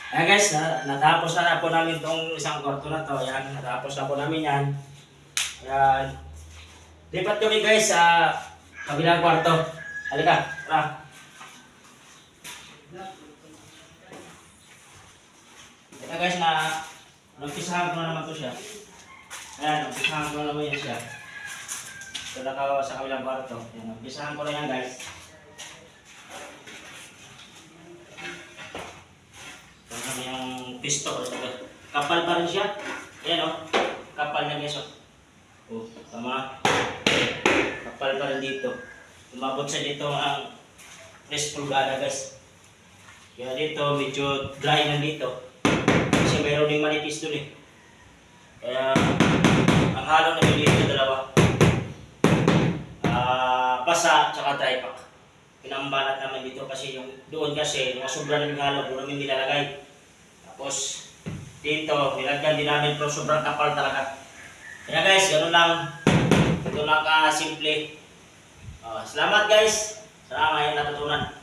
Ayan guys, natapos na po namin itong isang kwarto na to. Ayan, natapos na po namin yan. Ayan. Lipat kami guys sa kabilang kwarto. Halika, tara. Ito guys na nagpisahan ko na naman to siya. Ayan, nagpisahan ko na naman yan siya. Ito na ka sa kabilang kwarto. Ayan, nagpisahan ko na yan guys. Ito yung pisto. Kapal pa rin siya. Ayan o, kapal na guys o. Oh, tama. Kapal pa rin dito. Umabot siya dito ang 3 pulgada guys. Kaya dito medyo dry na dito. Kasi mayroon ding manipis dun eh. Kaya ang halo na dito na dalawa. Basa tsaka dry pack. Pinambanat naman dito kasi yung doon kasi mga sobra ng halo doon namin nilalagay. Tapos dito nilagyan din namin pero sobrang kapal talaga. Kaya guys, ganoon lang. Ito lang ka simple. Salamat guys sa mga natutunan.